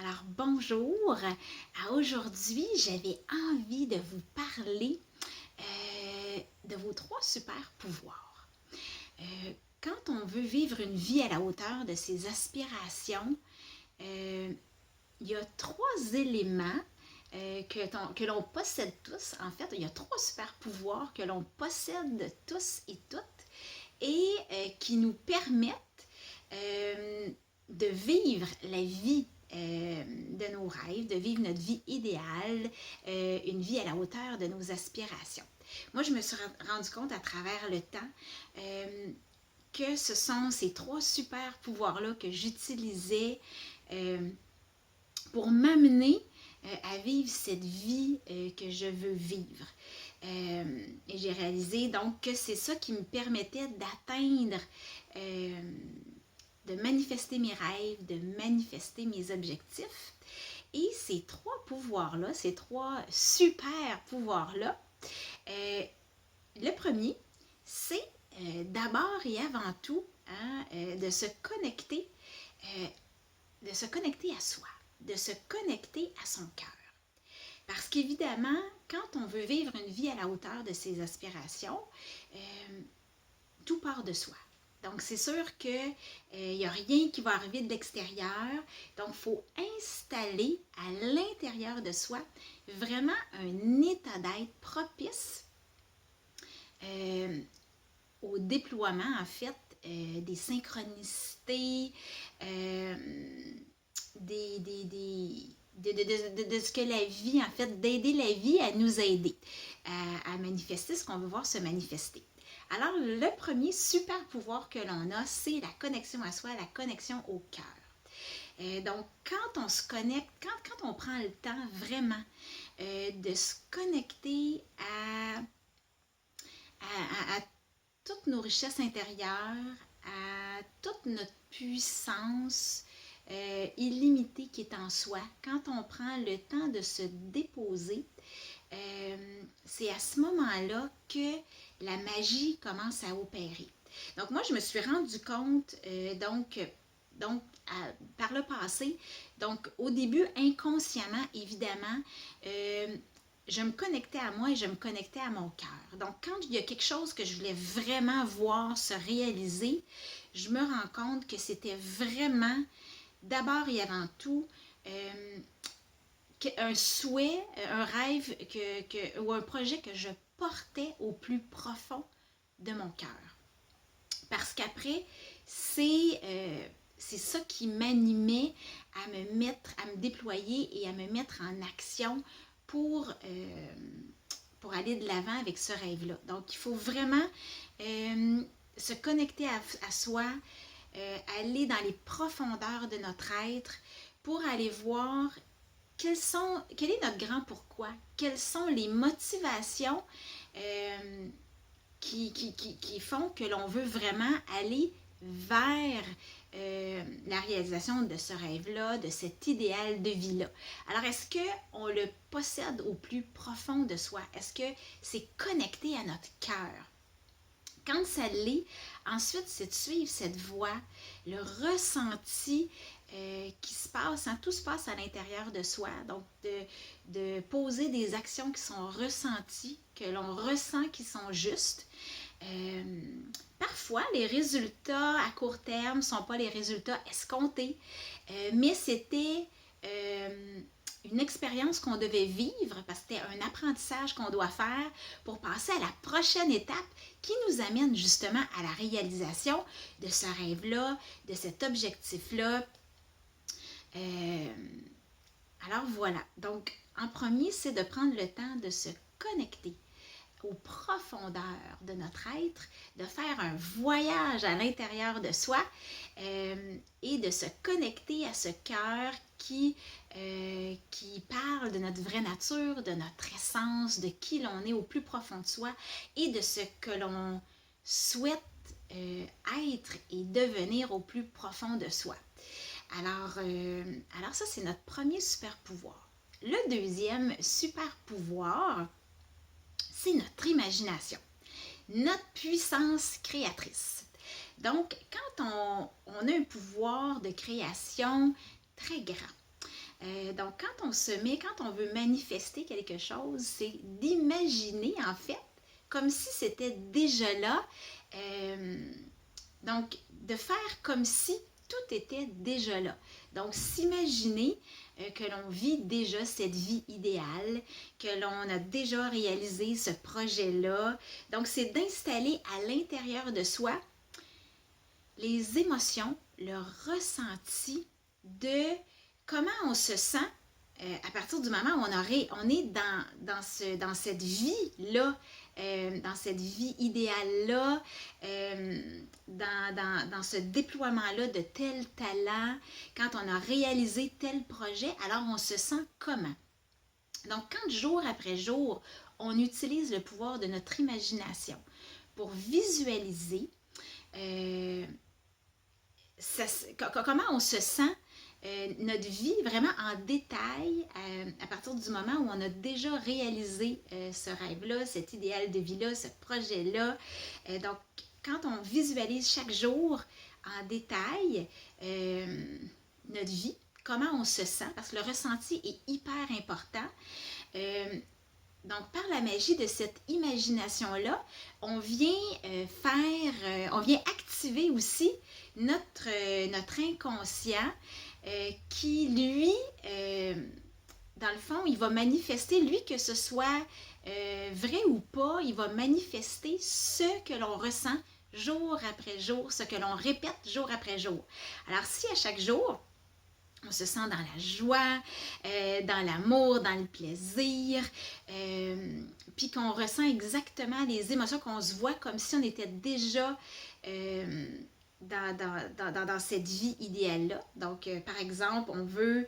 Alors bonjour, aujourd'hui j'avais envie de vous parler de vos trois super pouvoirs. Quand on veut vivre une vie à la hauteur de ses aspirations, il y a trois éléments que l'on possède tous. En fait, il y a trois super pouvoirs que l'on possède tous et toutes et qui nous permettent de vivre la vie de nos rêves, de vivre notre vie idéale, une vie à la hauteur de nos aspirations. Moi, je me suis rendu compte à travers le temps que ce sont ces trois super pouvoirs-là que j'utilisais pour m'amener à vivre cette vie que je veux vivre. Et j'ai réalisé donc que c'est ça qui me permettait d'atteindre, de manifester mes rêves, de manifester mes objectifs. Et ces trois pouvoirs-là, ces trois super pouvoirs-là, le premier, c'est d'abord et avant tout de se connecter à soi, de se connecter à son cœur. Parce qu'évidemment, quand on veut vivre une vie à la hauteur de ses aspirations, tout part de soi. Donc, c'est sûr qu'il n'y a rien qui va arriver de l'extérieur. Donc, il faut installer à l'intérieur de soi vraiment un état d'être propice au déploiement, en fait, des synchronicités, de ce que la vie, en fait, d'aider la vie à nous aider, à manifester ce qu'on veut voir se manifester. Alors, le premier super pouvoir que l'on a, c'est la connexion à soi, la connexion au cœur. Donc, quand on se connecte, quand on prend le temps vraiment de se connecter à toutes nos richesses intérieures, à toute notre puissance illimitée qui est en soi, quand on prend le temps de se déposer, c'est à ce moment-là que la magie commence à opérer. Donc moi, je me suis rendu compte, par le passé, donc au début, inconsciemment, évidemment, je me connectais à moi et je me connectais à mon cœur. Donc, quand il y a quelque chose que je voulais vraiment voir se réaliser, je me rends compte que c'était vraiment, d'abord et avant tout, un souhait, un rêve ou un projet que je portais au plus profond de mon cœur. Parce qu'après, c'est ça qui m'animait à me déployer et à me mettre en action pour aller de l'avant avec ce rêve-là. Donc, il faut vraiment se connecter à soi, aller dans les profondeurs de notre être pour aller voir quel est notre grand pourquoi, quelles sont les motivations qui font que l'on veut vraiment aller vers la réalisation de ce rêve-là, de cet idéal de vie-là. Alors, est-ce qu'on le possède au plus profond de soi? Est-ce que c'est connecté à notre cœur? Quand ça l'est, ensuite, c'est de suivre cette voie, le ressenti qui se passe, tout se passe à l'intérieur de soi. Donc, de poser des actions qui sont ressenties, que l'on ressent qui sont justes. Parfois, les résultats à court terme ne sont pas les résultats escomptés, mais c'était une expérience qu'on devait vivre parce que c'était un apprentissage qu'on doit faire pour passer à la prochaine étape qui nous amène justement à la réalisation de ce rêve-là, de cet objectif-là. Alors voilà, donc en premier, c'est de prendre le temps de se connecter aux profondeurs de notre être, de faire un voyage à l'intérieur de soi et de se connecter à ce cœur qui parle de notre vraie nature, de notre essence, de qui l'on est au plus profond de soi et de ce que l'on souhaite être et devenir au plus profond de soi. Alors ça, c'est notre premier super pouvoir. Le deuxième super pouvoir, c'est notre imagination, notre puissance créatrice. Donc, quand on a un pouvoir de création très grand, Donc, quand on veut manifester quelque chose, c'est d'imaginer, en fait, comme si c'était déjà là. Donc, de faire comme si tout était déjà là. Donc, s'imaginer que l'on vit déjà cette vie idéale, que l'on a déjà réalisé ce projet-là. Donc, c'est d'installer à l'intérieur de soi les émotions, le ressenti de comment on se sent à partir du moment où on est dans cette vie-là, dans cette vie idéale-là, dans ce déploiement-là de tel talent, quand on a réalisé tel projet, alors on se sent comment? Donc, quand jour après jour, on utilise le pouvoir de notre imagination pour visualiser comment on se sent notre vie vraiment en détail à partir du moment où on a déjà réalisé ce rêve-là, cet idéal de vie-là, ce projet-là. Donc, quand on visualise chaque jour en détail notre vie, comment on se sent, parce que le ressenti est hyper important. Donc, par la magie de cette imagination-là, on vient on vient activer aussi notre inconscient qui, lui, dans le fond, il va manifester, lui, que ce soit vrai ou pas, il va manifester ce que l'on ressent jour après jour, ce que l'on répète jour après jour. Alors, si à chaque jour, on se sent dans la joie, dans l'amour, dans le plaisir, puis qu'on ressent exactement les émotions, qu'on se voit comme si on était déjà dans cette vie idéale-là. Donc, par exemple, on veut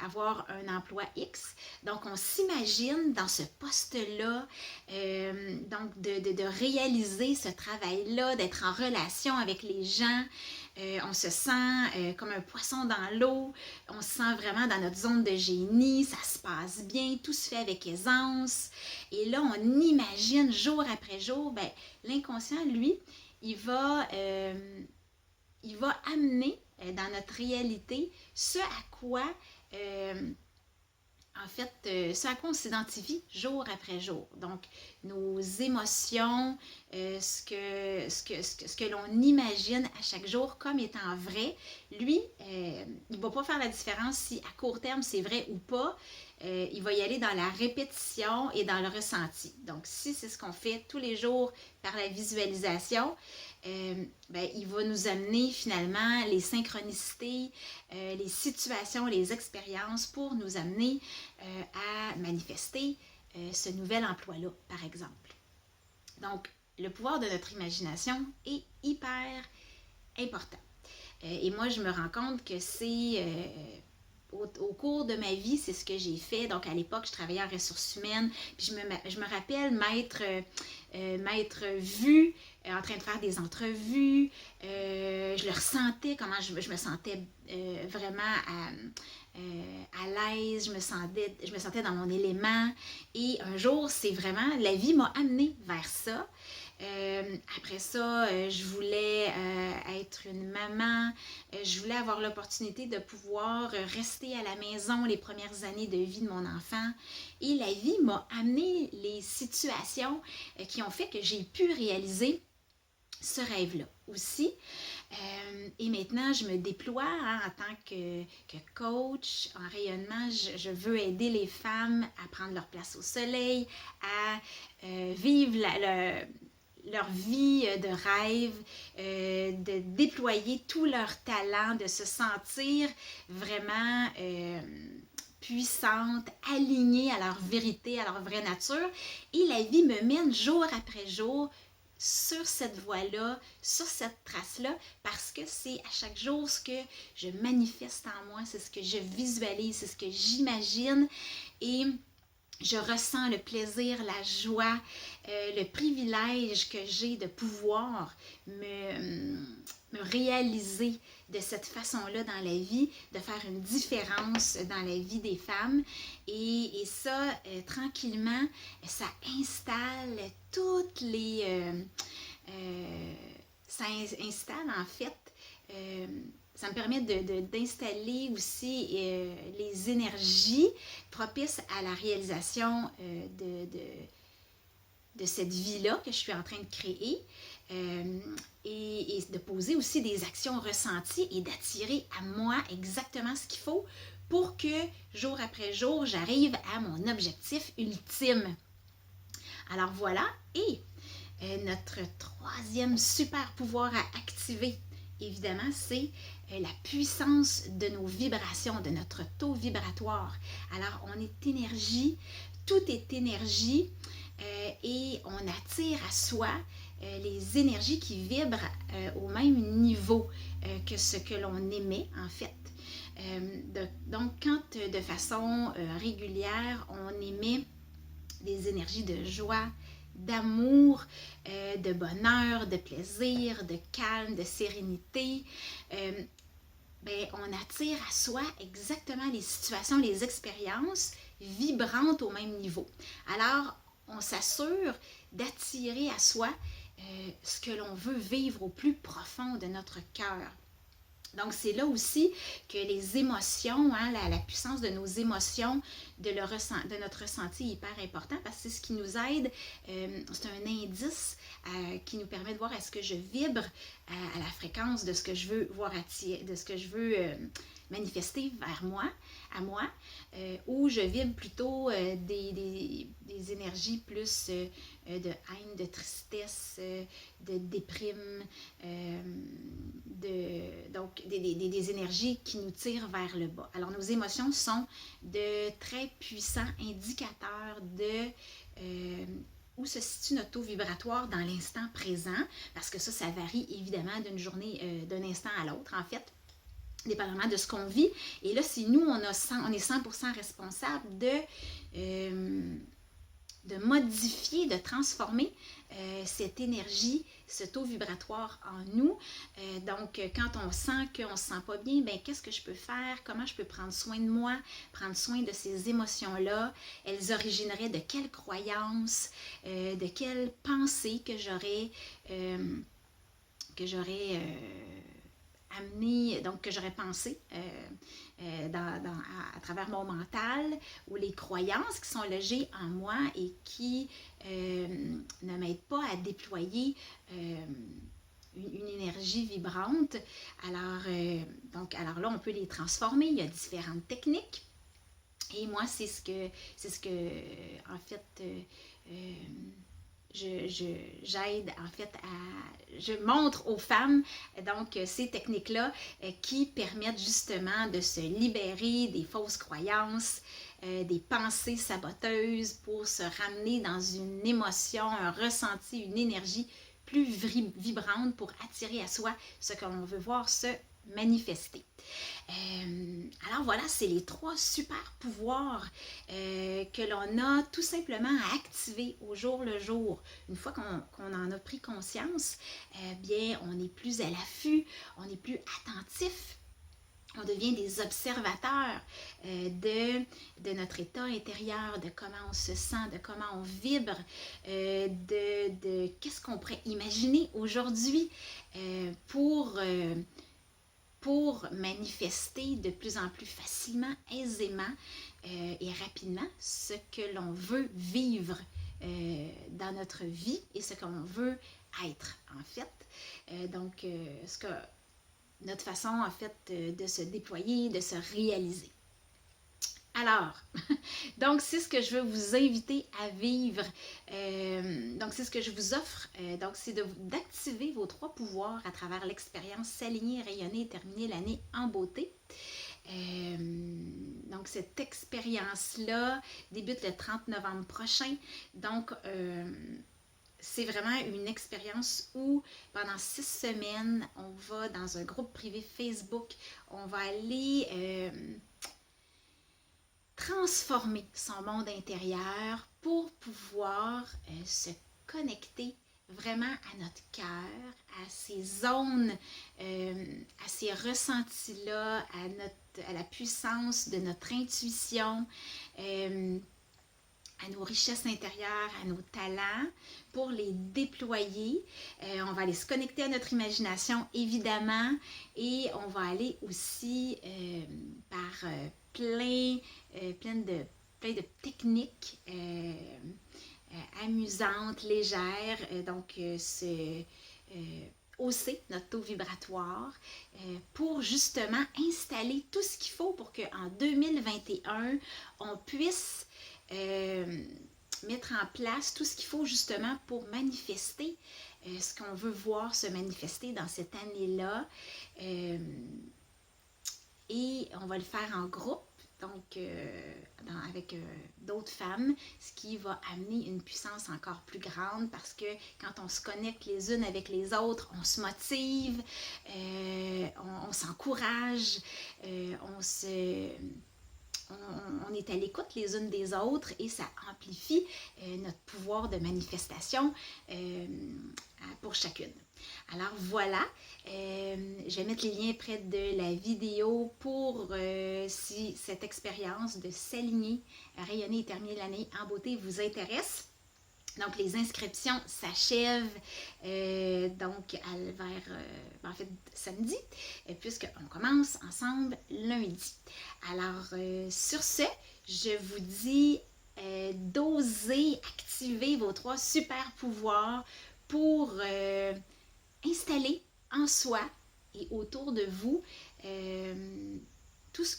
avoir un emploi X. Donc, on s'imagine dans ce poste-là, donc de réaliser ce travail-là, d'être en relation avec les gens. On se sent comme un poisson dans l'eau, on se sent vraiment dans notre zone de génie, ça se passe bien, tout se fait avec aisance. Et là, on imagine jour après jour, ben, l'inconscient, lui, il va amener dans notre réalité ce à quoi ce à quoi on s'identifie jour après jour. Donc, nos émotions, ce que l'on imagine à chaque jour comme étant vrai, lui, il ne va pas faire la différence si à court terme c'est vrai ou pas. Il va y aller dans la répétition et dans le ressenti. Donc, si c'est ce qu'on fait tous les jours par la visualisation, il va nous amener finalement les synchronicités, les situations, les expériences pour nous amener à manifester ce nouvel emploi-là, par exemple. Donc, le pouvoir de notre imagination est hyper important. Et moi, je me rends compte que c'est au cours de ma vie, c'est ce que j'ai fait. Donc, à l'époque, je travaillais en ressources humaines. Puis je me rappelle m'être vue en train de faire des entrevues. Je le ressentais, comment je me sentais vraiment à l'aise. Je me sentais dans mon élément. Et un jour, c'est vraiment, la vie m'a amenée vers ça. Après ça, je voulais être une maman, je voulais avoir l'opportunité de pouvoir rester à la maison les premières années de vie de mon enfant. Et la vie m'a amené les situations qui ont fait que j'ai pu réaliser ce rêve-là aussi. Et maintenant, je me déploie en tant que coach en rayonnement. Je veux aider les femmes à prendre leur place au soleil, à vivre leur vie de rêve, de déployer tout leur talent, de se sentir vraiment puissante, alignée à leur vérité, à leur vraie nature. Et la vie me mène jour après jour sur cette voie-là, sur cette trace-là, parce que c'est à chaque jour ce que je manifeste en moi, c'est ce que je visualise, c'est ce que j'imagine. Et je ressens le plaisir, la joie, le privilège que j'ai de pouvoir me réaliser de cette façon-là dans la vie, de faire une différence dans la vie des femmes. Et ça, tranquillement, ça installe toutes les... ça installe en fait Ça me permet d'installer aussi les énergies propices à la réalisation de cette vie-là que je suis en train de créer et de poser aussi des actions ressenties et d'attirer à moi exactement ce qu'il faut pour que jour après jour, j'arrive à mon objectif ultime. Alors voilà, et notre troisième super pouvoir à activer, évidemment, c'est la puissance de nos vibrations, de notre taux vibratoire. Alors, on est énergie, tout est énergie et on attire à soi les énergies qui vibrent au même niveau que ce que l'on émet, en fait. Donc, quand de façon régulière, on émet des énergies de joie, d'amour, de bonheur, de plaisir, de calme, de sérénité, on attire à soi exactement les situations, les expériences vibrantes au même niveau. Alors, on s'assure d'attirer à soi ce que l'on veut vivre au plus profond de notre cœur. Donc, c'est là aussi que les émotions, hein, la puissance de nos émotions, de notre ressenti est hyper important parce que c'est ce qui nous aide, c'est un indice qui nous permet de voir est-ce que je vibre à la fréquence de ce que je veux voir attirer, de ce que je veux manifester vers moi, à moi, ou je vibre plutôt des énergies plus de haine, de tristesse, de déprime, donc des énergies qui nous tirent vers le bas. Alors nos émotions sont de très puissants indicateurs de où se situe notre taux vibratoire dans l'instant présent, parce que ça varie évidemment d'une journée, d'un instant à l'autre en fait, dépendamment de ce qu'on vit. Et là, c'est nous, on est 100% responsable de modifier, de transformer cette énergie, ce taux vibratoire en nous. Donc, quand on sent qu'on ne se sent pas bien, qu'est-ce que je peux faire? Comment je peux prendre soin de moi? Prendre soin de ces émotions-là? Elles origineraient de quelles croyances? De quelles pensées que j'aurais amené, donc que j'aurais pensé à travers mon mental, ou les croyances qui sont logées en moi et qui ne m'aident pas à déployer une énergie vibrante. Alors là, on peut les transformer. Il y a différentes techniques. Et moi, c'est ce que en fait, j'aide en fait je montre aux femmes donc ces techniques-là qui permettent justement de se libérer des fausses croyances, des pensées saboteuses pour se ramener dans une émotion, un ressenti, une énergie plus vibrante pour attirer à soi ce que l'on veut voir se manifester. Alors voilà, c'est les 3 super pouvoirs que l'on a tout simplement à activer au jour le jour. Une fois qu'on en a pris conscience, on est plus à l'affût, on est plus attentif. On devient des observateurs de notre état intérieur, de comment on se sent, de comment on vibre, de qu'est-ce qu'on pourrait imaginer aujourd'hui pour manifester de plus en plus facilement, aisément et rapidement ce que l'on veut vivre dans notre vie et ce que l'on veut être, en fait. Donc, notre façon, en fait, de se déployer, de se réaliser. Alors, donc c'est ce que je veux vous inviter à vivre. Donc c'est ce que je vous offre. Donc c'est d'activer vos 3 pouvoirs à travers l'expérience s'aligner, rayonner et terminer l'année en beauté. Donc cette expérience-là débute le 30 novembre prochain. Donc c'est vraiment une expérience où pendant 6 semaines, on va dans un groupe privé Facebook, on va aller transformer son monde intérieur pour pouvoir se connecter vraiment à notre cœur, à ces zones, à ces ressentis-là, à la puissance de notre intuition, à nos richesses intérieures, à nos talents, pour les déployer. On va aller se connecter à notre imagination, évidemment, et on va aller aussi par plein de techniques amusantes, légères, donc hausser notre taux vibratoire pour justement installer tout ce qu'il faut pour qu'en 2021, on puisse mettre en place tout ce qu'il faut justement pour manifester ce qu'on veut voir se manifester dans cette année-là. Et on va le faire en groupe, donc avec d'autres femmes, ce qui va amener une puissance encore plus grande parce que quand on se connecte les unes avec les autres, on se motive, on s'encourage, on est à l'écoute les unes des autres et ça amplifie notre pouvoir de manifestation pour chacune. Alors voilà, je vais mettre les liens près de la vidéo pour si cette expérience de s'aligner, rayonner et terminer l'année en beauté vous intéresse. Donc, les inscriptions s'achèvent en fait, samedi, puisqu'on commence ensemble lundi. Alors, sur ce, je vous dis d'oser activer vos 3 super pouvoirs pour installer en soi et autour de vous tout ce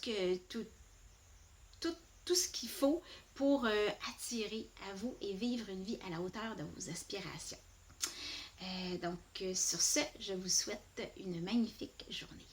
qu'il faut pour attirer à vous et vivre une vie à la hauteur de vos aspirations. Donc, sur ce, je vous souhaite une magnifique journée.